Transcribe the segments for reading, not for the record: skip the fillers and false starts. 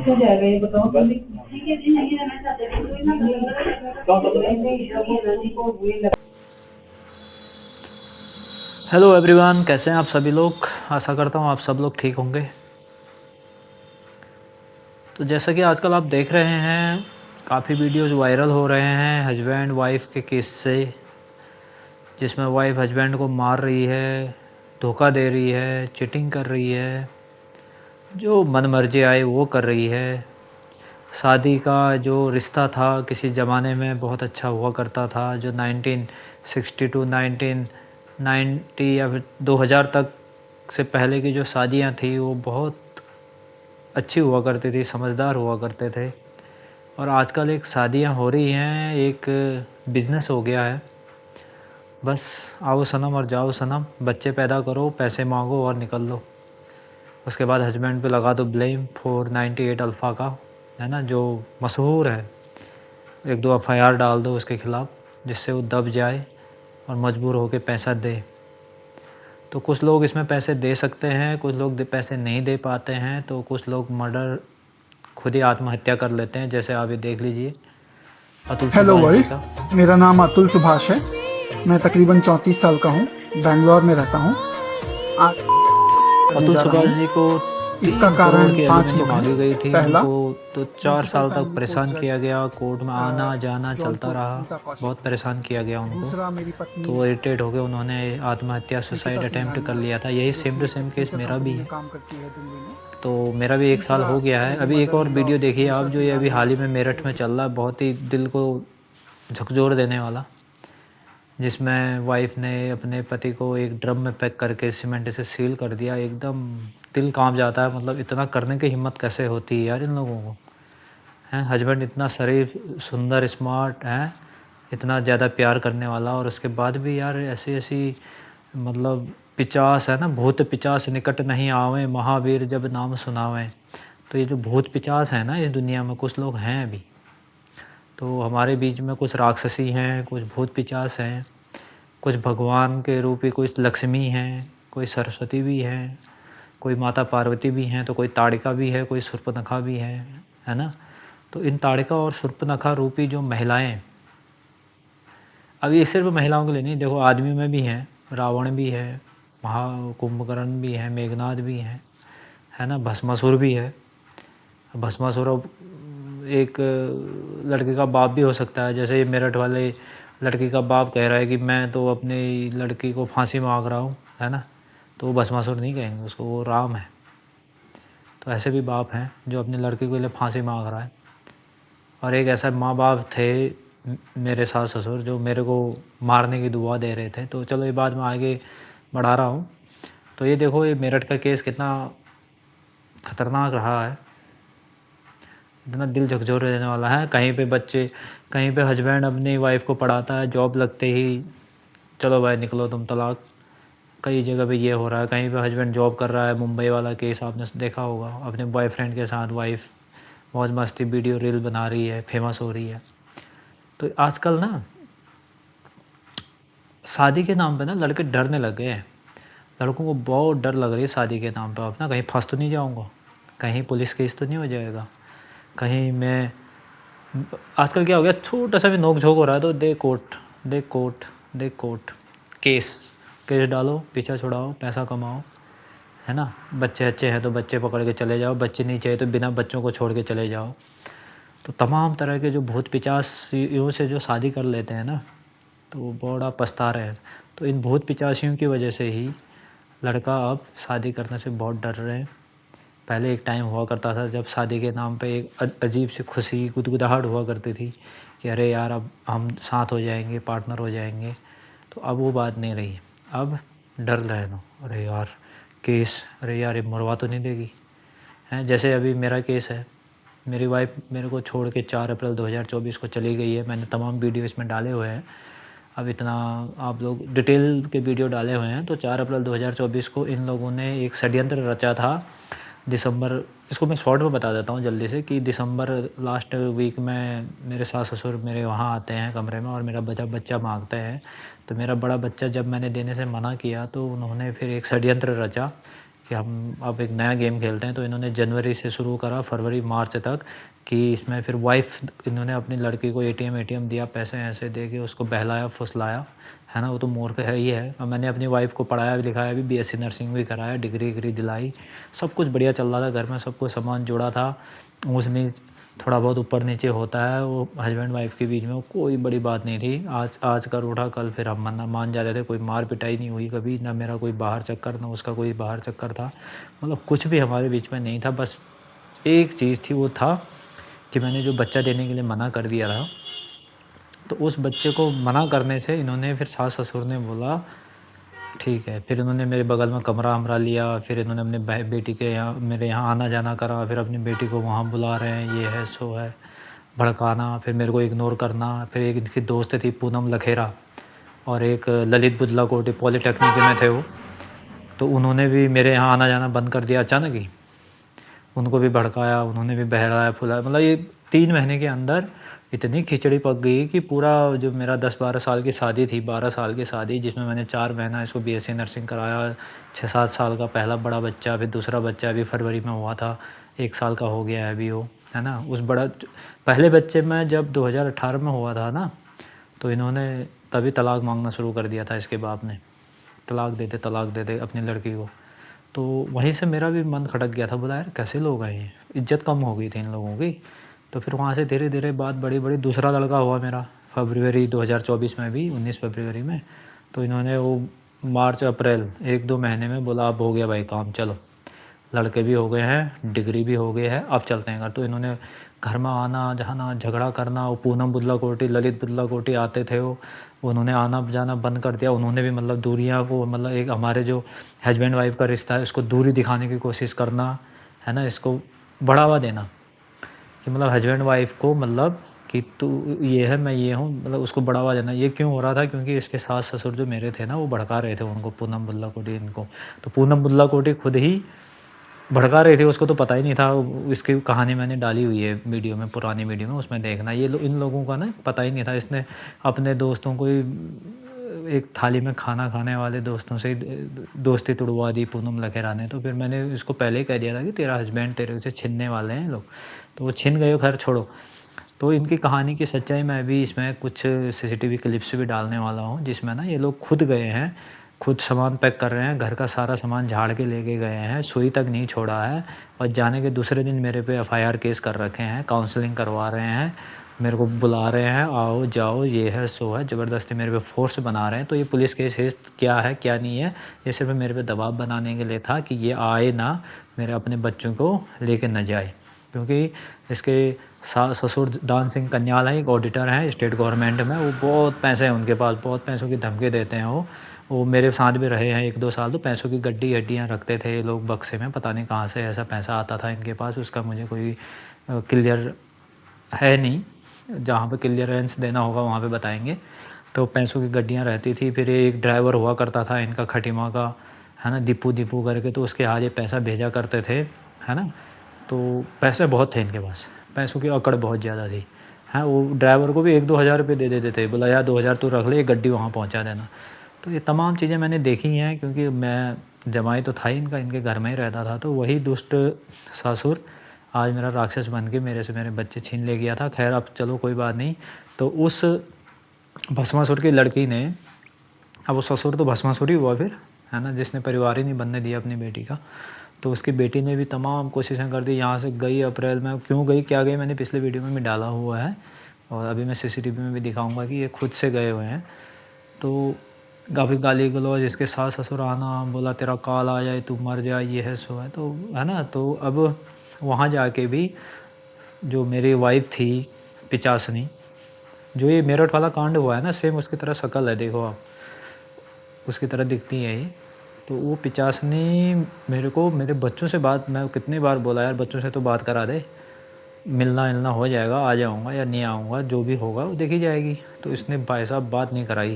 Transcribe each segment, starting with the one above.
हो जाएगा ये बताओ। ठीक है जी, नहीं रहना चाहते तो ना नहीं। हेलो एवरीवन, कैसे हैं आप सभी लोग। आशा करता हूँ आप सब लोग ठीक होंगे। तो जैसा कि आजकल आप देख रहे हैं, काफ़ी वीडियोस वायरल हो रहे हैं हस्बैंड वाइफ के केस से, जिसमें वाइफ हस्बैंड को मार रही है, धोखा दे रही है, चीटिंग कर रही है, जो मन मर्जी आए वो कर रही है। शादी का जो रिश्ता था किसी ज़माने में बहुत अच्छा हुआ करता था, जो 1960 टू 1990 या फिर 2000 तक से पहले की जो शादियां थी वो बहुत अच्छी हुआ करती थी, समझदार हुआ करते थे। और आजकल एक शादियां हो रही हैं, एक बिज़नेस हो गया है। बस आओ सनम और जाओ सनम, बच्चे पैदा करो, पैसे मांगो और निकल लो। उसके बाद हस्बैंड पे लगा दो ब्लेम 498 अल्फ़ा का, है ना, जो मशहूर है। 1-2 एफआईआर डाल दो उसके ख़िलाफ़, जिससे वो दब जाए और मजबूर होकर पैसा दे। तो कुछ लोग इसमें पैसे दे सकते हैं, कुछ लोग पैसे नहीं दे पाते हैं, तो कुछ लोग मर्डर खुद ही आत्महत्या कर लेते हैं। जैसे आप ये देख लीजिए अतुल हेलो सुभाष जी वर्ल्ड, का। मेरा नाम अतुल सुभाष है। मैं तकरीबन 34 साल का हूँ, बैंगलोर में रहता हूँ। आज करने अतुल जा रहा सुभाष हूँ। जी को इसका 3 करोड़ कारण की 5 एलिमनी मुख्य मांगी गई थी। पहला, उनको तो 4 प्रिंसिपल साल तक फैमिली कोर्ट परेशान जज किया गया, कोर्ट में आना जाना चलता जौनपुर रहा, गीता बहुत कौशिक। परेशान किया गया उनको। दूसरा मेरी तो पत्नी वो इरिटेट हो गए, उन्होंने आत्महत्या निकिता सुसाइड अटेम्प्ट कर सिंघानिया, लिया था। यही जो सेम कि टू एक सेम केस एक्सेंचर मेरा भी कंपनी में है। काम करती है दिल्ली में। तो मेरा भी 1 साल तीसरा हो गया है। मेरी अभी एक मदर और इन लॉ वीडियो देखिए आप, उषा जो ये अभी सिंघानिया, हाल ही में जो मेरठ में कि चल रहा है, बहुत ही दिल को झकझोर देने वाला, जिसमें वाइफ ने अपने पति को एक ड्रम में पैक करके सीमेंट से सील कर दिया। एकदम दिल कांप जाता है। मतलब इतना करने की हिम्मत कैसे होती है यार इन लोगों को, हैं। हस्बैंड इतना शरीफ, सुंदर, स्मार्ट है, इतना ज़्यादा प्यार करने वाला, और उसके बाद भी यार ऐसी ऐसी, मतलब पिचास है ना, भूत पिचास निकट नहीं आवे, महावीर जब नाम सुनावें। तो ये जो भूत पिचास है ना इस दुनिया में, कुछ लोग हैं अभी। तो हमारे बीच में कुछ राक्षसी हैं, कुछ भूत पिचास हैं, कुछ भगवान के रूपी, कुछ लक्ष्मी हैं, कोई सरस्वती भी हैं, कोई माता पार्वती भी हैं, तो कोई ताड़िका भी है, कोई शूर्पणखा भी है ना। तो इन ताड़िका और शूर्पणखा रूपी जो महिलाएं, अब ये सिर्फ महिलाओं के लिए नहीं, देखो आदमियों में भी हैं, रावण भी है, कुंभकर्ण भी है, मेघनाद भी है ना, भस्मासुर भी है। भस्मासुर एक लड़के का बाप भी हो सकता है। जैसे ये मेरठ वाले लड़की का बाप कह रहा है कि मैं तो अपनी लड़की को फांसी मांग रहा हूँ, है ना, तो वो भस्मासुर नहीं कहेंगे उसको, वो राम है। तो ऐसे भी बाप हैं जो अपनी लड़की के लिए फांसी मांग रहा है। और एक ऐसा माँ बाप थे मेरे सास ससुर, जो मेरे को मारने की दुआ दे रहे थे। तो चलो ये बात मैं आगे बढ़ा रहा हूँ। तो ये देखो, ये मेरठ का केस कितना ख़तरनाक रहा है, इतना दिल झकझोर देने वाला है। कहीं पे बच्चे, कहीं पे हस्बैंड अपनी वाइफ को पढ़ाता है, जॉब लगते ही चलो भाई निकलो तुम तलाक। कई जगह पे ये हो रहा है। कहीं पे हस्बैंड जॉब कर रहा है, मुंबई वाला केस आपने देखा होगा, अपने बॉयफ्रेंड के साथ वाइफ मौज मस्ती वीडियो रील बना रही है, फेमस हो रही है। तो आजकल ना शादी के नाम पे ना लड़के डरने लग गए हैं। लड़कों को बहुत डर लग रही है शादी के नाम पे। अपना कहीं फंस तो नहीं जाऊँगा, कहीं पुलिस केस तो नहीं हो जाएगा, कहीं मैं, आजकल क्या हो गया, छोटा सा भी नोक झोंक हो रहा है तो दे कोर्ट, दे कोर्ट, दे कोर्ट, केस, केस डालो, पीछा छुड़ाओ, पैसा कमाओ, है ना। बच्चे अच्छे हैं तो बच्चे पकड़ के चले जाओ, बच्चे नहीं चाहिए तो बिना बच्चों को छोड़ के चले जाओ। तो तमाम तरह के जो भूत पिचासियों से जो शादी कर लेते हैं ना, तो वो बड़ा पछता रहे हैं। तो इन भूत पिचासियों की वजह से ही लड़का अब शादी करने से बहुत डर रहे हैं। पहले एक टाइम हुआ करता था जब शादी के नाम पे एक अजीब सी खुशी, गुदगुदाहट हुआ करती थी कि अरे यार अब हम साथ हो जाएंगे, पार्टनर हो जाएंगे। तो अब वो बात नहीं रही। अब डर रहे ना, अरे यार केस, अरे यार ये मरवा तो नहीं देगी, हैं। जैसे अभी मेरा केस है, मेरी वाइफ मेरे को छोड़ के 4 अप्रैल 2024 को चली गई है। मैंने तमाम वीडियो इसमें डाले हुए हैं, अब इतना आप लोग डिटेल के वीडियो डाले हुए हैं। तो 4 अप्रैल 2024 को इन लोगों ने एक षड्यंत्र रचा था। दिसंबर, इसको मैं शॉर्ट में बता देता हूँ जल्दी से, कि दिसंबर लास्ट वीक में मेरे सास ससुर मेरे वहाँ आते हैं कमरे में और मेरा बच्चा मांगते हैं। तो मेरा बड़ा बच्चा जब मैंने देने से मना किया तो उन्होंने फिर एक षड्यंत्र रचा कि हम अब एक नया गेम खेलते हैं। तो इन्होंने जनवरी से शुरू करा, फरवरी मार्च तक, कि इसमें फिर वाइफ इन्होंने अपनी लड़की को एटीएम दिया, पैसे ऐसे दे के उसको बहलाया फुसलाया, है ना। वो तो मूर्ख है ही है। और मैंने अपनी वाइफ को पढ़ाया भी लिखाया भी, बीएससी नर्सिंग भी कराया, डिग्री दिलाई, सब कुछ बढ़िया चल रहा था घर में, सब कुछ सामान जोड़ा था। उसमें थोड़ा बहुत ऊपर नीचे होता है वो हस्बैंड वाइफ के बीच में, वो कोई बड़ी बात नहीं थी। आज कर उठा कल फिर हम मान जाते थे। कोई मार पिटाई नहीं हुई कभी, ना मेरा कोई बाहर चक्कर, ना उसका कोई बाहर चक्कर था। मतलब कुछ भी हमारे बीच में नहीं था। बस एक चीज़ थी, वो था कि मैंने जो बच्चा देने के लिए मना कर दिया था, तो उस बच्चे को मना करने से इन्होंने फिर सास ससुर ने बोला ठीक है। फिर इन्होंने मेरे बगल में कमरा हमरा लिया, फिर इन्होंने अपने बेटी के यहाँ मेरे यहाँ आना जाना करा, फिर अपनी बेटी को वहाँ बुला रहे हैं, ये है सो है, भड़काना, फिर मेरे को इग्नोर करना। फिर एक इनकी दोस्त थी पूनम लखेरा, और एक ललित बुदला कोटी, पॉलीटेक्निक में थे वो, तो उन्होंने भी मेरे यहाँ आना जाना बंद कर दिया अचानक ही। उनको भी भड़काया, उन्होंने भी बहलाया फुलाया। मतलब ये 3 महीने के अंदर इतनी खिचड़ी पक गई कि पूरा जो मेरा 10-12 साल की शादी थी, 12 साल की शादी, जिसमें मैंने 4 महीना इसको बीएससी नर्सिंग कराया, 6-7 साल का पहला बड़ा बच्चा, फिर दूसरा बच्चा अभी फरवरी में हुआ था, 1 साल का हो गया है अभी वो, है ना। उस बड़ा पहले बच्चे में जब 2018 में हुआ था ना, तो इन्होंने तभी तलाक मांगना शुरू कर दिया था इसके बाप ने, तलाक दे दे अपनी लड़की को। तो वहीं से मेरा भी मन खटक गया था, बोला यार कैसे लोग हैं ये, इज्जत कम हो गई थी इन लोगों की। तो फिर वहाँ से धीरे धीरे बात बड़ी दूसरा लड़का हुआ मेरा फरवरी 2024 में भी, 19 फरवरी में। तो इन्होंने वो मार्च अप्रैल 1-2 महीने में बोला अब हो गया भाई काम, चलो लड़के भी हो गए हैं, डिग्री भी हो गई है, अब चलते हैं घर। तो इन्होंने घर में आना जाना, झगड़ा करना। वो पूनम बुदला कोटी, ललित बुदला कोटी आते थे, वो उन्होंने आना जाना बंद कर दिया। उन्होंने भी मतलब दूरियां को, मतलब एक हमारे जो हस्बैंड वाइफ का रिश्ता है उसको दूरी दिखाने की कोशिश करना, है ना, इसको बढ़ावा देना कि मतलब हस्बैंड वाइफ को, मतलब कि तू ये है मैं ये हूँ, मतलब उसको बढ़ावा देना। ये क्यों हो रहा था, क्योंकि इसके सास ससुर जो मेरे थे ना, वो भड़का रहे थे उनको, पूनम बुदला कोटी इनको। तो पूनम बुदला कोटी खुद ही भड़का रही थी, उसको तो पता ही नहीं था। इसकी कहानी मैंने डाली हुई है वीडियो में, पुरानी वीडियो में, उसमें देखना। इन लोगों का ना पता ही नहीं था। इसने अपने दोस्तों को एक थाली में खाना खाने वाले दोस्तों से दोस्ती तुड़वा दी पूनम लखेरा ने। तो फिर मैंने इसको पहले ही कह दिया था कि तेरा हस्बैंड तेरे से छीनने वाले हैं लोग, तो वो छीन गए, खैर छोड़ो। तो इनकी कहानी की सच्चाई मैं भी इसमें कुछ सीसीटीवी क्लिप्स भी डालने वाला हूँ, जिसमें ना ये लोग खुद गए हैं, खुद सामान पैक कर रहे हैं, घर का सारा सामान झाड़ के लेके गए हैं, सुई तक नहीं छोड़ा है। और जाने के दूसरे दिन मेरे पे एफआईआर केस कर रखे हैं, काउंसलिंग करवा रहे हैं, मेरे को बुला रहे हैं, आओ जाओ ये है सो है, ज़बरदस्ती मेरे पे फोर्स बना रहे हैं। तो ये पुलिस केस है क्या है क्या नहीं है, ये सिर्फ मेरे पे दबाव बनाने के लिए था कि ये आए ना, मेरे अपने बच्चों को लेके न जाए। क्योंकि इसके ससुर दान सिंह कन्याल हैं, एक ऑडिटर हैं स्टेट गवर्नमेंट में, वो बहुत पैसे हैं उनके पास, बहुत पैसों की धमकी देते हैं वो मेरे साथ भी रहे हैं 1-2 साल। तो पैसों की गड्डी हड्डियाँ रखते थे ये लोग बक्से में, पता नहीं कहाँ से ऐसा पैसा आता था इनके पास, उसका मुझे कोई क्लियर है नहीं। जहाँ पे क्लियरेंस देना होगा वहाँ पे बताएंगे। तो पैसों की गड्डियाँ रहती थी। फिर एक ड्राइवर हुआ करता था इनका खटीमा का, है ना, दीपू करके, तो उसके हाथ ये पैसा भेजा करते थे, है ना। तो पैसे बहुत थे इनके पास, पैसों की अकड़ बहुत ज़्यादा थी। हाँ, वो ड्राइवर को भी 1-2 हज़ार रुपये दे देते थे, बोला यार 2 हज़ार तू रख ले, गड्डी वहाँ पहुँचा देना। तो ये तमाम चीज़ें मैंने देखी हैं, क्योंकि मैं जमाई तो था ही इनका, इनके घर में ही रहता था। तो वही दुष्ट ससुर आज मेरा राक्षस बन के मेरे से मेरे बच्चे छीन ले गया था। खैर अब चलो कोई बात नहीं। तो उस भस्मासुर की लड़की ने, अब वो ससुर तो भस्मासुर ही हुआ फिर, है ना, जिसने परिवार ही नहीं बनने दिया अपनी बेटी का। तो उसकी बेटी ने भी तमाम कोशिशें कर दी, यहाँ से गई अप्रैल में। क्यों गई क्या गई मैंने पिछले वीडियो में भी डाला हुआ है, और अभी मैं सीसीटीवी में भी दिखाऊंगा कि ये खुद से गए हुए हैं। तो काफ़ी गाली गलौज, इसके सास ससुर आना, बोला तेरा काल आ जाए तू मर जाए, ये है सो है, तो है ना। तो अब वहाँ जाके भी जो मेरी वाइफ थी पिचासनी, जो ये मेरठ वाला कांड हुआ है ना, सेम उसकी तरह शक्ल है, देखो आप, उसकी तरह दिखती है ये। तो वो पिचासनी मेरे को मेरे बच्चों से बात, मैं कितनी बार बोला यार बच्चों से तो बात करा दे, मिलना हो जाएगा, आ जाऊँगा या नहीं आऊँगा, जो भी होगा वो देखी जाएगी। तो इसने भाई साहब बात नहीं कराई।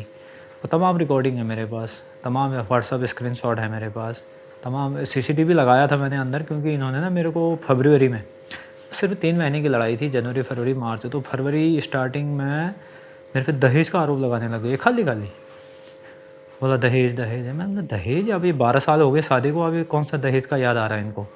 वो तमाम रिकॉर्डिंग है मेरे पास, तमाम व्हाट्सअप स्क्रीनशॉट है मेरे पास, तमाम सीसीटीवी लगाया था मैंने अंदर, क्योंकि इन्होंने ना मेरे को फरवरी में, सिर्फ 3 महीने की लड़ाई थी, जनवरी फरवरी मार्च। तो फरवरी स्टार्टिंग में मेरे पे दहेज का आरोप लगाने लग गए खाली। बोला दहेज दहेज है। मैंने बोला दहेज, अभी 12 साल हो गए शादी को, अभी कौन सा दहेज का याद आ रहा है इनको।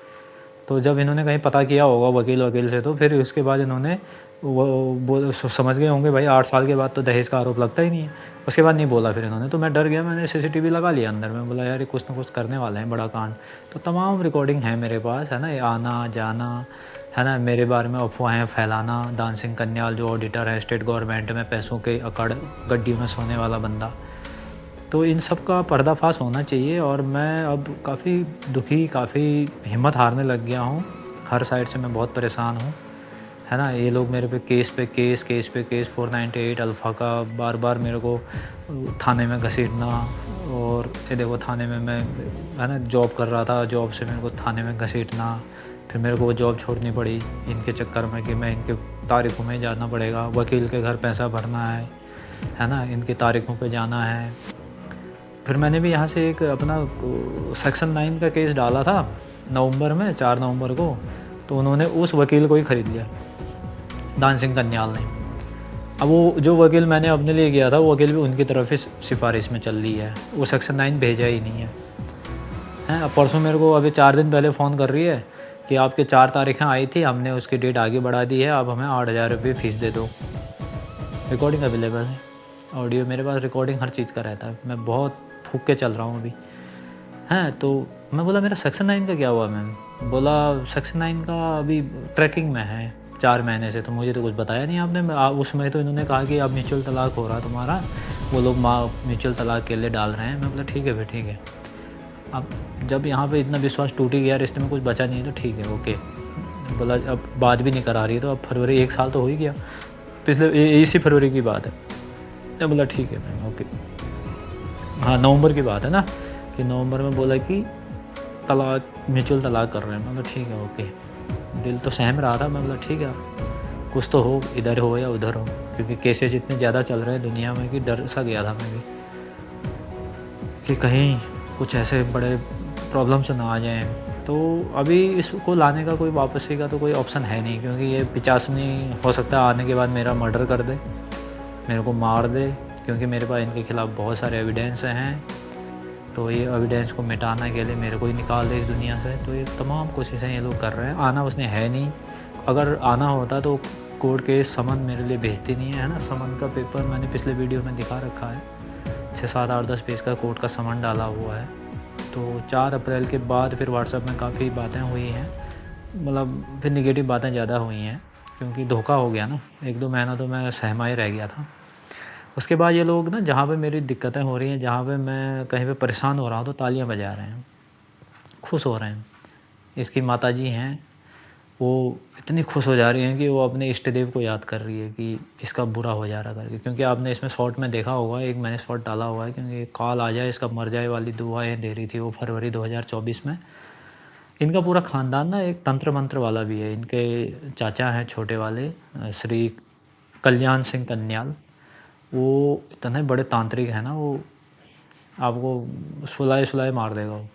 तो जब इन्होंने कहीं पता किया होगा वकील से, तो फिर उसके बाद इन्होंने वो समझ गए होंगे भाई 8 साल के बाद तो दहेज का आरोप लगता ही नहीं है। उसके बाद नहीं बोला फिर इन्होंने। तो मैं डर गया, मैंने CCTV लगा लिया अंदर। मैं बोला यार ये कुछ ना कुछ करने वाले हैं बड़ा कांड। तो तमाम रिकॉर्डिंग है मेरे पास, है ना, ये आना जाना, है ना, मेरे बारे में अफवाहें फैलाना। दान सिंह कन्याल जो ऑडिटर है स्टेट गवर्नमेंट में, पैसों के अकड़ गड्डी में सोने वाला बंदा। तो इन सब का पर्दाफाश होना चाहिए। और मैं अब काफ़ी दुखी, काफ़ी हिम्मत हारने लग गया हूँ। हर साइड से मैं बहुत परेशान हूँ, है ना। ये लोग मेरे पे केस 498 अल्फ़ा का बार बार मेरे को थाने में घसीटना। और ये देखो थाने में मैं, है ना, जॉब कर रहा था, जॉब से मेरे को थाने में घसीटना। फिर मेरे को वो जॉब छोड़नी पड़ी इनके चक्कर में कि मैं इनके तारीखों में जाना पड़ेगा, वकील के घर पैसा भरना है ना, इनकी तारीखों पे जाना है। फिर मैंने भी यहाँ से एक अपना सेक्शन 9 का केस डाला था नवंबर में, 4 नवंबर को। तो उन्होंने उस वकील को ही ख़रीद लिया, दान सिंह कन्याल ने। अब वो जो वकील मैंने अपने लिए किया था, वो वकील भी उनकी तरफ ही सिफारिश में चल रही है, वो सेक्शन 9 भेजा ही नहीं है। अब परसों मेरे को अभी 4 दिन पहले फ़ोन कर रही है कि आपके 4 तारीखें आई थी, हमने उसकी डेट आगे बढ़ा दी है, अब हमें 8,000 रुपये फ़ीस दे दो। रिकॉर्डिंग अवेलेबल है, ऑडियो मेरे पास, रिकॉर्डिंग हर चीज़ का रहता है। मैं बहुत फूक के चल रहा हूँ अभी, हैं। तो मैं बोला मेरा सेक्शन 9 का क्या हुआ मैम? बोला सेक्शन 9 का अभी ट्रैकिंग में है 4 महीने से। तो मुझे तो कुछ बताया नहीं आपने। उसमें तो इन्होंने कहा कि अब म्यूचुअल तलाक हो रहा तुम्हारा, वो लोग म्यूचुअल तलाक के लिए डाल रहे हैं। मैं बोला ठीक है फिर, ठीक है। अब जब यहाँ पे इतना विश्वास टूट ही गया, रिश्ते में कुछ बचा नहीं है, तो ठीक है ओके। बोला अब बात भी नहीं करा रही है, तो अब फरवरी 1 साल तो हो ही गया, पिछले इसी फरवरी की बात है। मैं बोला ठीक है मैम ओके। हाँ नवंबर की बात है ना, कि नवंबर में बोला कि तलाक, म्यूचुअल तलाक कर रहे हैं। मैं बोला ठीक है ओके। दिल तो सहम रहा था। मैं बोला ठीक है, कुछ तो हो, इधर हो या उधर हो, क्योंकि केसेस इतने ज़्यादा चल रहे हैं दुनिया में कि डर सा गया था मैं भी कि कहीं कुछ ऐसे बड़े प्रॉब्लम्स ना आ जाएं। तो अभी इसको लाने का कोई वापसी का तो कोई ऑप्शन है नहीं, क्योंकि ये 85 हो सकता है आने के बाद मेरा मर्डर कर दे, मेरे को मार दे, क्योंकि मेरे पास इनके ख़िलाफ़ बहुत सारे एविडेंस हैं। तो ये एविडेंस को मिटाने के लिए मेरे को ही निकाल दे इस दुनिया से। तो ये तमाम कोशिशें ये लोग कर रहे हैं। आना उसने है नहीं, अगर आना होता तो कोर्ट के समन मेरे लिए भेजती नहीं है ना। समन का पेपर मैंने पिछले वीडियो में दिखा रखा है, 6, 7, 8, 10 पेज का कोर्ट का समन डाला हुआ है। तो 4 अप्रैल के बाद फिर व्हाट्सएप में काफ़ी बातें हुई हैं, मतलब फिर निगेटिव बातें ज़्यादा हुई हैं, क्योंकि धोखा हो गया ना। 1-2 महीना तो मैं सहमा ही रह गया था। उसके बाद ये लोग ना, जहाँ पे मेरी दिक्कतें हो रही हैं, जहाँ पे मैं कहीं पे परेशान हो रहा हूँ, तो तालियां बजा रहे हैं, खुश हो रहे हैं। इसकी माताजी हैं, वो इतनी खुश हो जा रही हैं कि वो अपने इष्ट देव को याद कर रही है कि इसका बुरा हो जा रहा करके। क्योंकि आपने इसमें शॉर्ट में देखा होगा, एक मैंने शॉर्ट डाला हुआ है, क्योंकि काल आ जाए इसका मर जाए वाली दुआएं दे रही थी वो फरवरी 2024 में। इनका पूरा ख़ानदान ना एक तंत्र मंत्र वाला भी है। इनके चाचा हैं छोटे वाले, श्री कल्याण सिंह कन्याल, वो इतने बड़े तांत्रिक हैं ना, वो आपको सुलाए मार देगा वो।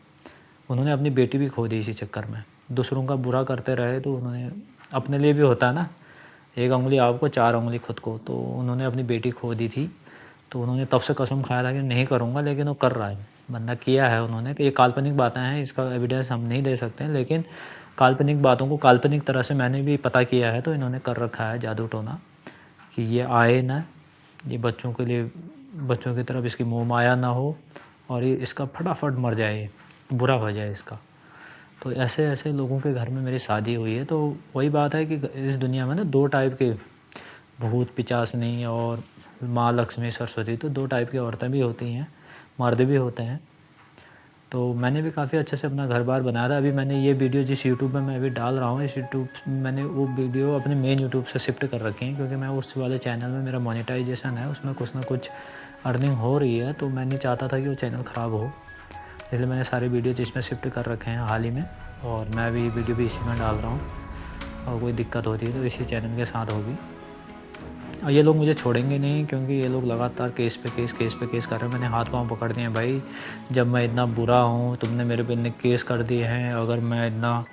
उन्होंने अपनी बेटी भी खो दी इसी चक्कर में। दूसरों का बुरा करते रहे तो उन्होंने, अपने लिए भी होता है ना, 1 उंगली आपको 4 उंगली खुद को। तो उन्होंने अपनी बेटी खो दी थी। तो उन्होंने तब से कसम खाया था कि नहीं करूँगा, लेकिन वो कर रहा है, बंदा किया है उन्होंने। कि ये काल्पनिक बातें हैं, इसका एविडेंस हम नहीं दे सकते हैं, लेकिन काल्पनिक बातों को काल्पनिक तरह से मैंने भी पता किया है। तो इन्होंने कर रखा है जादू टोना कि ये आए ना, ये बच्चों के लिए, बच्चों की तरफ इसकी मोह माया ना हो, और ये इसका फटाफट मर जाए, बुरा हो जाए इसका। तो ऐसे ऐसे लोगों के घर में मेरी शादी हुई है। तो वही बात है कि इस दुनिया में ना 2 टाइप के, भूत पिचासनी और माँ लक्ष्मी सरस्वती, तो 2 टाइप की औरतें भी होती हैं, मर्द भी होते हैं। तो मैंने भी काफ़ी अच्छे से अपना घर बार बनाया था। अभी मैंने ये वीडियो जिस यूट्यूब में मैं अभी डाल रहा हूँ, इस यूट्यूब मैंने वो वीडियो अपने मेन यूट्यूब से शिफ्ट कर रखी है, क्योंकि मैं उस वाले चैनल में, मेरा मोनेटाइजेशन है, उसमें कुछ ना कुछ अर्निंग हो रही है। तो मैं नहीं चाहता था कि वो चैनल ख़राब हो, इसलिए मैंने सारे वीडियो जिसमें शिफ्ट कर रखे हैं हाल ही में। और मैं भी वीडियो भी इसी में डाल रहा हूँ, और कोई दिक्कत होती है तो इसी चैनल के साथ होगी। और ये लोग मुझे छोड़ेंगे नहीं, क्योंकि ये लोग लगातार केस पे केस कर रहे हैं। मैंने हाथ पांव पकड़ दिए हैं भाई, जब मैं इतना बुरा हूँ, तुमने मेरे पे इतने केस कर दिए हैं। अगर मैं इतना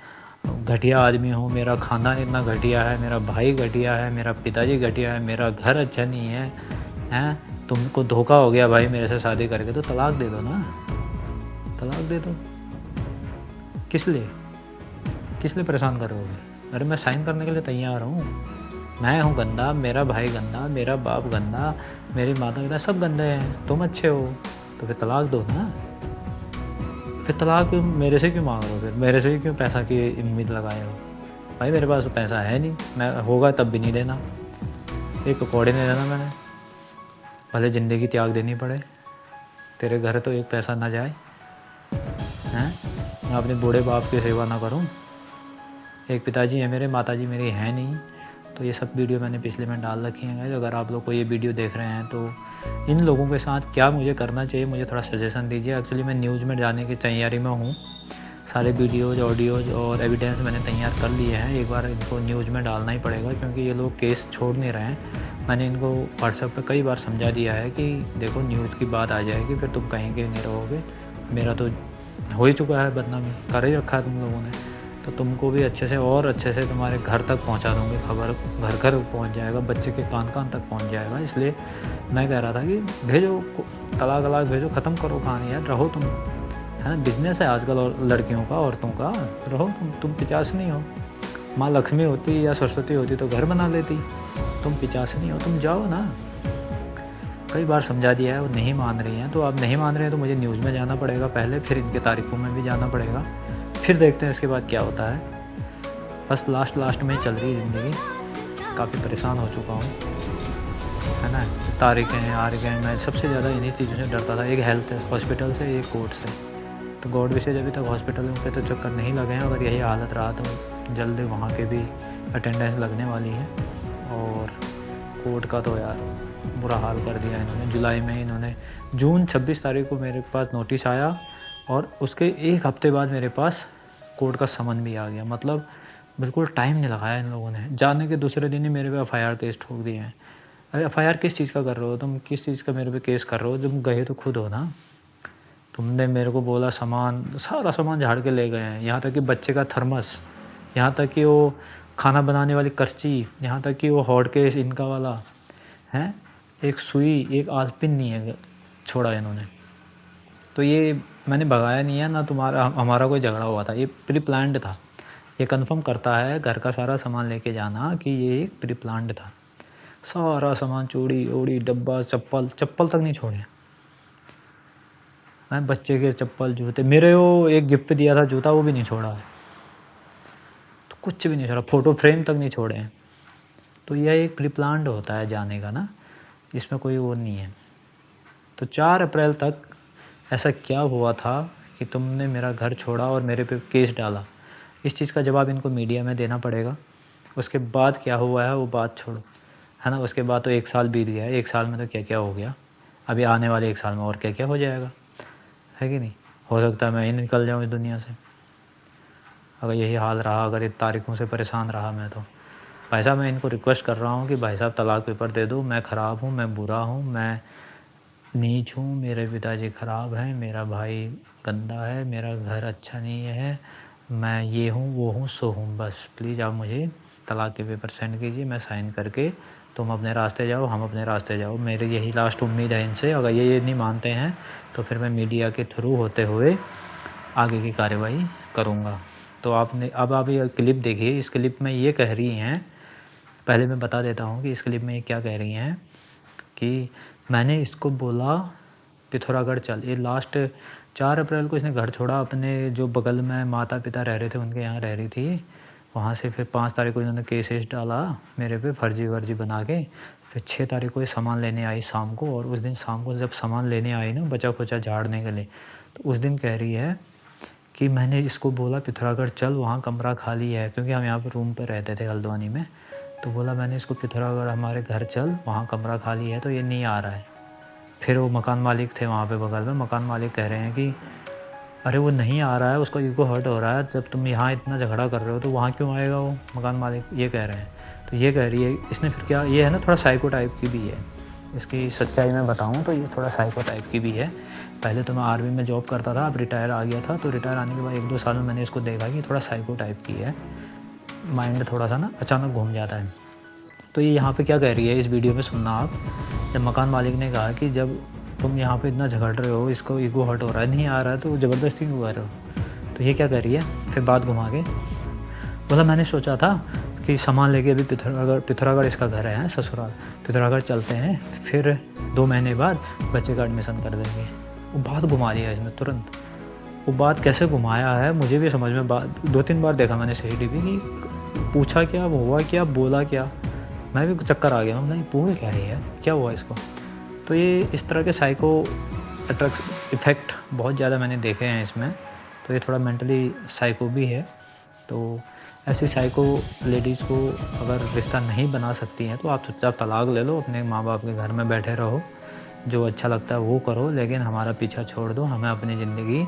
घटिया आदमी हूँ, मेरा खानदान इतना घटिया है, मेरा भाई घटिया है, मेरा पिताजी घटिया है, मेरा घर अच्छा नहीं है, तुमको धोखा हो गया भाई मेरे से शादी करके, तो तलाक दे दो ना, तलाक दे दो। किस लिए परेशान करोगे? अरे मैं साइन करने के लिए तैयार हूँ। मैं हूँ गंदा, मेरा भाई गंदा, मेरा बाप गंदा, मेरी माता पिता सब गंदे हैं, तुम अच्छे हो, तो फिर तलाक दो ना। फिर तलाक मेरे से क्यों मांग रहे हो? फिर मेरे से क्यों पैसा की उम्मीद लगाए हो? भाई मेरे पास तो पैसा है नहीं, मैं होगा तब भी नहीं देना, एक पकौड़े नहीं देना मैंने, भले ज़िंदगी त्याग देनी पड़े, तेरे घर तो एक पैसा ना जाए हैं। मैं अपने बूढ़े बाप की सेवा ना करूं। एक पिताजी है मेरे, माताजी मेरी है नहीं। तो ये सब वीडियो मैंने पिछले में डाल रखी हैं। अगर आप लोग को ये वीडियो देख रहे हैं तो इन लोगों के साथ क्या मुझे करना चाहिए, मुझे थोड़ा सजेशन दीजिए। एक्चुअली मैं न्यूज़ में जाने की तैयारी में हूँ, सारे वीडियोज़, ऑडियोज़ और एविडेंस मैंने तैयार कर लिए हैं। एक बार इनको न्यूज़ में डालना ही पड़ेगा क्योंकि ये लोग केस छोड़ नहीं रहे हैं। मैंने इनको व्हाट्सएप पे कई बार समझा दिया है कि देखो न्यूज़ की बात आ जाएगी फिर तुम कहीं के नहीं रहोगे। मेरा तो हो ही चुका है, बदनामी कर ही रखा है तुम लोगों ने, तो तुमको भी अच्छे से और अच्छे से तुम्हारे घर तक पहुंचा दूँगी, खबर घर घर पहुंच जाएगा, बच्चे के कान कान तक पहुंच जाएगा। इसलिए मैं कह रहा था कि भेजो, तलाक भेजो, ख़त्म करो कहानी यार, रहो तुम, है ना। बिजनेस है आजकल और लड़कियों का, औरतों का, रहो तुम 50 नहीं हो। माँ लक्ष्मी होती या सरस्वती होती तो घर बना लेती, तुम 50 नहीं हो, तुम जाओ ना। कई बार समझा दिया है, वो नहीं मान रही हैं। तो आप नहीं मान रहे हैं तो मुझे न्यूज़ में जाना पड़ेगा पहले, फिर इनके तारीखों में भी जाना पड़ेगा, फिर देखते हैं इसके बाद क्या होता है। बस लास्ट में चल रही है ज़िंदगी, काफ़ी परेशान हो चुका हूँ, है ना। तारीखें आ रही हैं, मैं सबसे ज़्यादा इन्हीं चीज़ों से डरता था, एक हेल्थ हॉस्पिटल से, एक कोर्ट से। तो गॉड विशेष अभी तक हॉस्पिटल पे तो चक्कर नहीं लगे हैं। अगर यही हालत रहा तो जल्दी वहाँ के भी अटेंडेंस लगने वाली है। और कोर्ट का तो यार बुरा हाल कर दिया इन्होंने। जुलाई में इन्होंने जून 26 तारीख को मेरे पास नोटिस आया और उसके एक हफ्ते बाद मेरे पास कोर्ट का समन भी आ गया। मतलब बिल्कुल टाइम नहीं लगाया इन लोगों ने, जाने के दूसरे दिन ही मेरे पे FIR केस ठोक दिए हैं। अरे FIR किस चीज़ का कर रहे हो तुम, किस चीज़ का मेरे पे केस कर रहे हो? तुम गए तो खुद हो ना, तुमने मेरे को बोला सारा सामान झाड़ के ले गए हैं, यहाँ तक कि बच्चे का थर्मस, यहाँ तक कि वो खाना बनाने वाली करची, यहाँ तक कि वो हॉट केस इनका वाला है, एक सुई, एक आलपिन नहीं है छोड़ा इन्होंने। तो ये मैंने भगाया नहीं है ना, हमारा कोई झगड़ा हुआ था, ये प्री प्लान्ड था। ये कंफर्म करता है घर का सारा सामान लेके जाना कि ये एक प्री प्लान्ड था। सारा सामान, चूड़ी ओड़ी, डब्बा, चप्पल तक नहीं छोड़े। मैं बच्चे के चप्पल, जूते, मेरे वो एक गिफ्ट दिया था जूता, वो भी नहीं छोड़ा है, तो कुछ भी नहीं छोड़ा, फ़ोटो फ्रेम तक नहीं छोड़े हैं। तो यह एक प्री प्लान्ड होता है जाने का ना, इसमें कोई वो नहीं है। तो 4 अप्रैल तक ऐसा क्या हुआ था कि तुमने मेरा घर छोड़ा और मेरे पे केस डाला? इस चीज़ का जवाब इनको मीडिया में देना पड़ेगा। उसके बाद क्या हुआ है वो बात छोड़ो, है ना। उसके बाद तो 1 साल बीत गया है, 1 साल में तो क्या क्या हो गया, अभी आने वाले 1 साल में और क्या क्या हो जाएगा, है कि नहीं। हो सकता है मैं ही निकल जाऊँ इस दुनिया से अगर यही हाल रहा, अगर इन तारीखों से परेशान रहा मैं तो। भाई साहब मैं इनको रिक्वेस्ट कर रहा हूँ कि भाई साहब तलाक पेपर दे दो, मैं ख़राब हूँ, मैं बुरा हूँ, मैं नीच हूँ, मेरे पिताजी ख़राब हैं, मेरा भाई गंदा है, मेरा घर अच्छा नहीं है, मैं ये हूँ वो हूँ सो हूँ। बस प्लीज़ आप मुझे तलाक के पेपर सेंड कीजिए, मैं साइन करके तुम अपने रास्ते जाओ, हम अपने रास्ते जाओ। मेरी यही लास्ट उम्मीद है इनसे। अगर ये नहीं मानते हैं तो फिर मैं मीडिया के थ्रू होते हुए आगे की कार्रवाई करूँगा। तो आपने अब आप ये क्लिप देखिए, इस क्लिप में ये कह रही हैं, पहले मैं बता देता हूँ कि इस क्लिप में ये क्या कह रही हैं कि मैंने इसको बोला पिथौरागढ़ चल। ये लास्ट 4 अप्रैल को इसने घर छोड़ा, अपने जो बगल में माता पिता रह रहे थे उनके यहाँ रह रही थी, वहाँ से फिर 5 तारीख को इन्होंने केस डाला मेरे पे फर्जी बना के। फिर 6 तारीख को ये सामान लेने आई शाम को, और उस दिन शाम को जब सामान लेने आई ना बचा खुचा झाड़ने के लिए, तो उस दिन कह रही है कि मैंने इसको बोला पिथौरागढ़ चल, वहाँ कमरा खाली है, क्योंकि हम यहाँ पर रूम पर रहते थे हल्द्वानी में। तो बोला मैंने इसको पिथौरागढ़ हमारे घर चल, वहाँ कमरा खाली है, तो ये नहीं आ रहा है। फिर वो मकान मालिक थे वहाँ पे बगल में, मकान मालिक कह रहे हैं कि अरे वो नहीं आ रहा है, उसका ईगो हर्ट हो रहा है, जब तुम यहाँ इतना झगड़ा कर रहे हो तो वहाँ क्यों आएगा वो मकान मालिक, ये कह रहे हैं। तो ये कह रही है इसने, फिर क्या ये है ना थोड़ा साइको टाइप की भी है, इसकी सच्चाई में बताऊँ तो ये थोड़ा साइको टाइप की भी है। पहले तो मैं आर्मी में जॉब करता था, अब रिटायर आ गया था, तो रिटायर आने के बाद 1-2 साल में मैंने इसको देखा कि थोड़ा साइको टाइप की है, माइंड थोड़ा सा ना अचानक घूम जाता है। तो ये यहाँ पे क्या कह रही है इस वीडियो में सुनना आप। जब मकान मालिक ने कहा कि जब तुम यहाँ पे इतना झगड़ रहे हो, इसको ईगो हर्ट हो रहा है, नहीं आ रहा है, तो ज़बरदस्ती क्यों कर रहे हो। तो ये क्या कह रही है, फिर बात घुमा के बोला मैंने सोचा था कि सामान लेके अभी पिथौरागढ़ इसका घर है ससुराल, पिथौरागढ़ चलते हैं, फिर 2 महीने बाद बच्चे का एडमिशन कर देंगे। वो बात घुमा दिया इसमें तुरंत। वो बात कैसे घुमाया है मुझे भी समझ में 2-3 बार देखा मैंने CCTV कि पूछा क्या, हुआ क्या, बोला क्या, मैं भी चक्कर आ गया। मतलब बोल क्या रही है, क्या हुआ इसको। तो ये इस तरह के साइको अट्रैक्ट इफ़ेक्ट बहुत ज़्यादा मैंने देखे हैं इसमें। तो ये थोड़ा मेंटली साइको भी है। तो ऐसी साइको लेडीज़ को अगर रिश्ता नहीं बना सकती हैं तो आप चुपचाप तलाक ले लो, अपने माँ बाप के घर में बैठे रहो, जो अच्छा लगता है वो करो, लेकिन हमारा पीछा छोड़ दो। हमें अपनी ज़िंदगी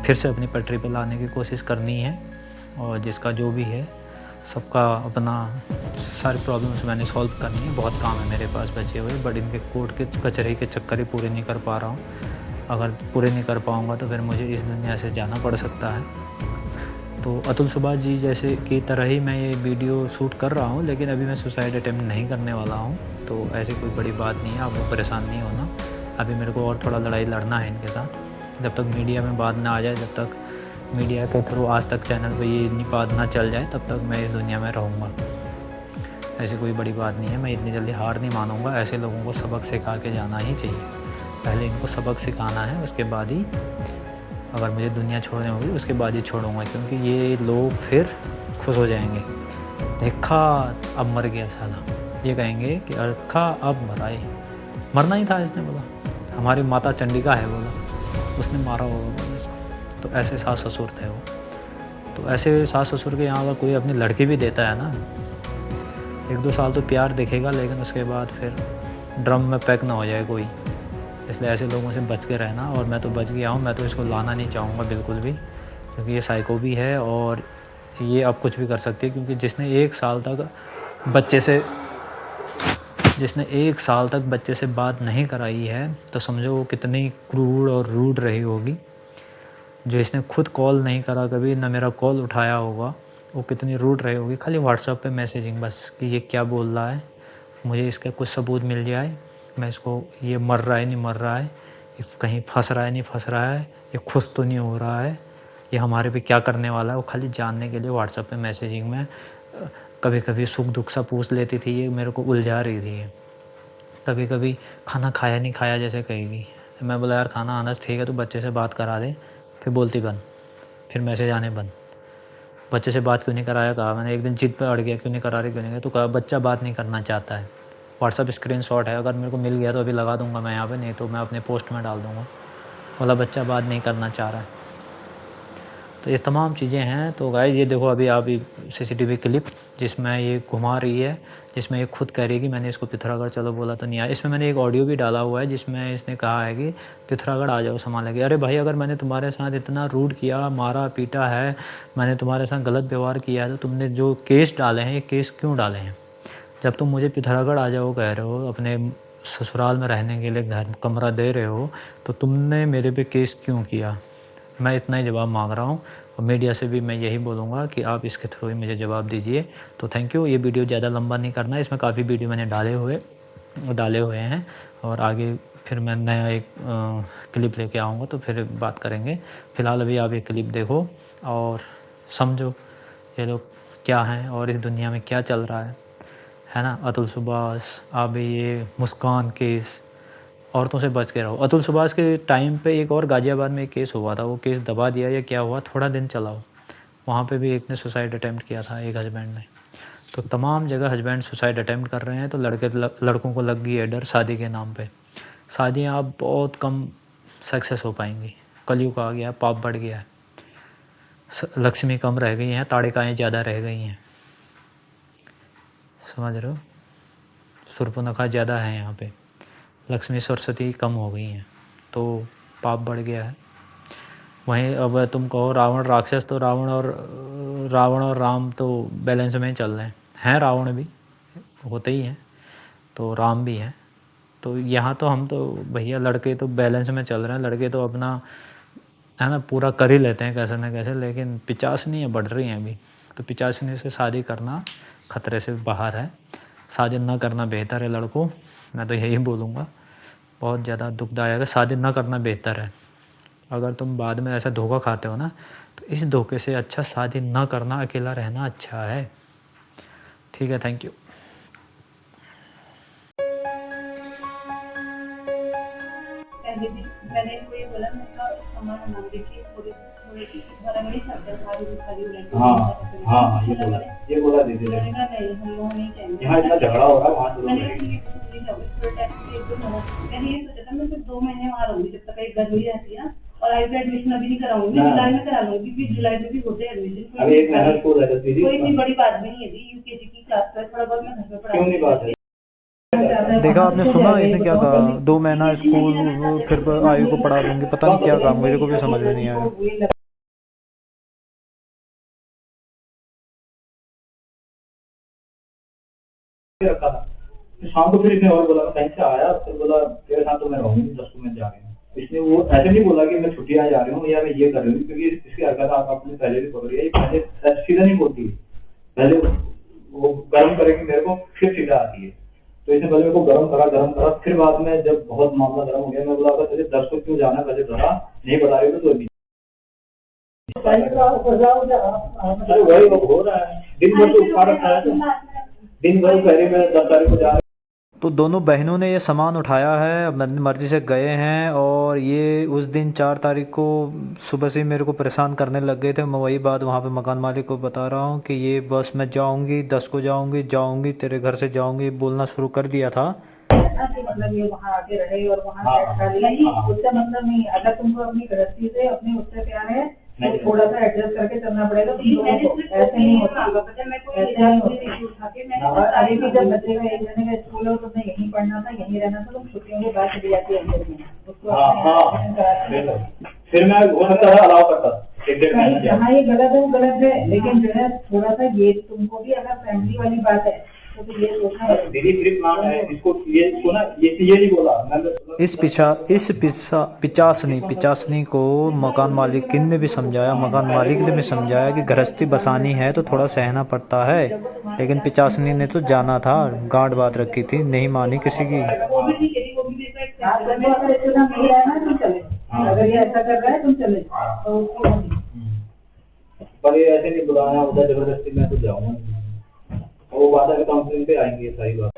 फिर से अपनी पटरी पर लाने की कोशिश करनी है, और जिसका जो भी है सबका अपना सारी प्रॉब्लम्स मैंने सॉल्व करनी है। बहुत काम है मेरे पास बचे हुए, बट इनके कोर्ट के कचहरी के चक्कर ही पूरे नहीं कर पा रहा हूँ। अगर पूरे नहीं कर पाऊँगा तो फिर मुझे इस दुनिया से जाना पड़ सकता है। तो अतुल सुभाष जी जैसे की तरह ही मैं ये वीडियो शूट कर रहा हूँ, लेकिन अभी मैं सुसाइड अटेम्प्ट नहीं करने वाला हूँ। तो ऐसी कोई बड़ी बात नहीं है, आपको परेशान नहीं होना। अभी मेरे को और थोड़ा लड़ाई लड़ना है इनके साथ। जब तक मीडिया में बात ना आ जाए, जब तक मीडिया के थ्रू आज तक चैनल पे ये बात ना चल जाए, तब तक मैं इस दुनिया में रहूँगा। ऐसी कोई बड़ी बात नहीं है, मैं इतनी जल्दी हार नहीं मानूँगा। ऐसे लोगों को सबक सिखा के जाना ही चाहिए। पहले इनको सबक सिखाना है, उसके बाद ही अगर मुझे दुनिया छोड़नी होगी उसके बाद ही छोड़ूंगा, क्योंकि ये लोग फिर खुश हो जाएंगे। देखा अब मर गया साला, ये कहेंगे कि देखा अब मराए, मरना ही था इसने, बोला हमारी माता चंडिका है, बोला उसने मारा होगा, बोला इसको। तो ऐसे सास ससुर थे वो। तो ऐसे सास ससुर के यहाँ अगर कोई अपनी लड़की भी देता है ना, 1-2 साल तो प्यार दिखेगा, लेकिन उसके बाद फिर ड्रम में पैक ना हो जाए कोई। इसलिए ऐसे लोगों से बच के रहना। और मैं तो बच गया हूँ, मैं तो इसको लाना नहीं चाहूँगा बिल्कुल भी, क्योंकि ये साइको भी है और ये अब कुछ भी कर सकती है। क्योंकि जिसने 1 साल तक बच्चे से बात नहीं कराई है, तो समझो वो कितनी क्रूर और रूड रही होगी। जो इसने खुद कॉल नहीं करा कभी, ना मेरा कॉल उठाया होगा, वो कितनी रूड रही होगी। खाली व्हाट्सएप पे मैसेजिंग बस कि ये क्या बोल रहा है, मुझे इसका कुछ सबूत मिल जाए, मैं इसको, ये मर रहा है नहीं मर रहा है, ये कहीं फंस रहा है नहीं फंस रहा है, ये खुश तो नहीं हो रहा है, ये हमारे पे क्या करने वाला है, वो खाली जानने के लिए व्हाट्सएप पे मैसेजिंग में कभी कभी सुख दुख सा पूछ लेती थी। ये मेरे को उलझा रही थी। कभी कभी खाना खाया नहीं खाया जैसे कहेगी। मैं बोला यार खाना आना ठीक है, तो बच्चे से बात करा दे, फिर बोलती बंद, फिर मैसेज आने बंद। बच्चे से बात क्यों नहीं कराया, कहा मैंने एक दिन जिद पे अड़ गया, क्यों नहीं करा रही क्यों नहीं करा, तो कहा बच्चा बात नहीं करना चाहता है। व्हाट्सअप स्क्रीनशॉट है, अगर मेरे को मिल गया तो अभी लगा दूंगा मैं यहाँ पे, नहीं तो मैं अपने पोस्ट में डाल दूंगा। बोला बच्चा बात नहीं करना चाह रहा है। तो ये तमाम चीज़ें हैं। तो गाइस ये देखो अभी आप CCTV क्लिप जिसमें ये घुमा रही है, जिसमें ये खुद कह रही है कि मैंने इसको पिथौरागढ़ चलो बोला तो नहीं आया। इसमें मैंने एक ऑडियो भी डाला हुआ है जिसमें इसने कहा है कि पिथौरागढ़ आ जाओ सामान लेके। अरे भाई अगर मैंने तुम्हारे साथ इतना रूड किया, मारा पीटा है, मैंने तुम्हारे साथ गलत व्यवहार किया है, तो तुमने जो केस डाले हैं, ये केस क्यों डाले हैं। जब तुम मुझे पिथौरागढ़ आ जाओ कह रहे हो, अपने ससुराल में रहने के लिए घर कमरा दे रहे हो, तो तुमने मेरे पे केस क्यों किया। मैं इतना ही जवाब मांग रहा हूँ, और मीडिया से भी मैं यही बोलूँगा कि आप इसके थ्रू ही मुझे जवाब दीजिए। तो थैंक यू। ये वीडियो ज़्यादा लंबा नहीं करना है, इसमें काफ़ी वीडियो मैंने डाले हुए हैं, और आगे फिर मैं नया एक क्लिप लेके आऊँगा तो फिर बात करेंगे। फ़िलहाल अभी आप ये क्लिप देखो और समझो ये लोग क्या हैं और इस दुनिया में क्या चल रहा है ना। अतुल सुभाष, अब ये मुस्कान केस, औरतों से बच के रहो। अतुल सुभाष के टाइम पे एक और गाज़ियाबाद में एक केस हुआ था, वो केस दबा दिया या क्या हुआ, थोड़ा दिन चला हो। वहाँ पे भी एक ने सुसाइड अटैम्प्ट किया था, एक हस्बैंड ने। तो तमाम जगह हस्बैंड सुसाइड अटैम्प्ट कर रहे हैं, तो लड़कों को लग गई है डर शादी के नाम पे। शादियाँ अब बहुत कम सक्सेस हो पाएंगी। कलयुग आ गया, पाप बढ़ गया है, लक्ष्मी कम रह गई हैं, ताड़िकाएँ ज़्यादा रह गई हैं, समझ रहे हो। सुर्पनखा ज़्यादा है यहाँ पे, लक्ष्मी सरस्वती कम हो गई हैं, तो पाप बढ़ गया है। वहीं अब तुम कहो रावण राक्षस, तो रावण और राम तो बैलेंस में ही चल रहे हैं। रावण भी होते ही हैं, तो राम भी हैं। तो यहाँ तो हम तो भैया लड़के तो बैलेंस में चल रहे हैं, लड़के तो अपना है ना पूरा कर ही लेते हैं कैसे न कैसे, लेकिन 85 बढ़ रही हैं अभी, तो 85 से शादी करना खतरे से बाहर है। शादी ना करना बेहतर है लड़कों, मैं तो यही बोलूँगा। बहुत ज़्यादा दुखदायक है, शादी ना करना बेहतर है। अगर तुम बाद में ऐसा धोखा खाते हो ना, तो इस धोखे से अच्छा शादी ना करना, अकेला रहना अच्छा है। ठीक है, थैंक यू। पहले भी मैंने इनको ये बोला, मैं कहा सामान मांग देखिए थोड़ी थोड़ी भरा नहीं सकता सारी खाली उड़न। हाँ ये बोला दीदी ने। मैंने कहा नहीं, हम लोग नहीं कहेंगे। यहाँ इतना झगड़ा हो रहा है, वहाँ मैंने कहा ठीक है, कुछ नहीं होगा, थोड़ा टाइम एक दो महीना। मैंने ये सोचा था मैं सिर्फ 2 महीने वहाँ रहूंगी जब तक एक गर्मी रहती है ना, और आई पे एडमिशन अभी नहीं कराऊंगी, जुलाई में करा लूंगी, क्योंकि जुलाई में भी होते हैं एडमिशन। अभी 1 महीना स्कूल रहता दीदी। कोई इतनी बड़ी बात भी नहीं है जी, यूकेजी की क्लास है, थोड़ा बहुत मैं घर में पढ़ा। क्यों नहीं बात है? देखा आपने, सुना इसने क्या कहा, 2 महीना स्कूल फिर आयु को पढ़ा दूंगी, पता नहीं क्या कहा, मेरे को भी समझ में नहीं आया। रखा था शाम को, फिर इसने और बोला, कहीं से आया, फिर बोला तेरे साथ तो मैं रहूंगी 10 को मैं जा रही हूँ। इसने वो ऐसे नहीं बोला कि मैं छुट्टियां जा रही हूँ या मैं ये कर रही हूँ, क्योंकि इसकी हरकत आप आपने पहले भी पकड़ी है, ये पहले सीधा नहीं बोलती है, पहले वो गर्म करेगी मेरे को, फिर सीधा आती है। तो इसने पहले मेरे को गर्म करा, फिर बाद में जब बहुत मामला गर्म हो गया, मैं बोला तुझे 10 को क्यों जाना, पहले बता, नहीं बता रही तो अभी वही हो रहा है। दिन भर तो उठा रखा है, दिन भर पहले मैं 10 तारीख को जा रहा हूँ। तो दोनों बहनों ने ये सामान उठाया है, अपनी मर्ज़ी से गए हैं, और ये उस दिन 4 तारीख को सुबह से मेरे को परेशान करने लग गए थे। मैं वही बात वहाँ पे मकान मालिक को बता रहा हूँ कि ये बस मैं जाऊँगी 10 को जाऊँगी तेरे घर से जाऊँगी, बोलना शुरू कर दिया था। मतलब ये वहाँ आके रहे और वहाँ नहीं, उसका मतलब नहीं। अगर तुमको अपनी गृहस्थी से अपने उससे प्यार है तो थोड़ा सा एडजस्ट करके चलना पड़ेगा। ऐसे नहीं होता, अभी भी जब बच्चे का 1 महीने का स्कूल हो तो तुम्हें यहीं पढ़ना था, यहीं रहना था, तुम छुट्टियों के बाद चली जाती है। फिर मैं हो सकता है अलाउ करता। जहाँ ये गलत है वो गलत है, लेकिन जो है थोड़ा सा ये तुमको भी, अगर फैमिली वाली बात है तो ये सोचना है। दीदी सिर्फ नाम है इसको, ये ना ये नहीं बोला। इस पिचासनी को मकान मालिक ने भी समझाया, मकान मालिक ने भी समझाया कि गृहस्थी बसानी है तो थोड़ा सहना पड़ता है, लेकिन पिचासनी ने तो जाना था, गांठ बात रखी थी, नहीं मानी किसी की। अगर ये ऐसा कर रहा है तुम चले तो पर ये ऐसे नहीं बुलाना, उधर जबरदस्ती मैं तो जाऊंगा, वो बात है काउंसलिंग पे आएंगे सारी बात।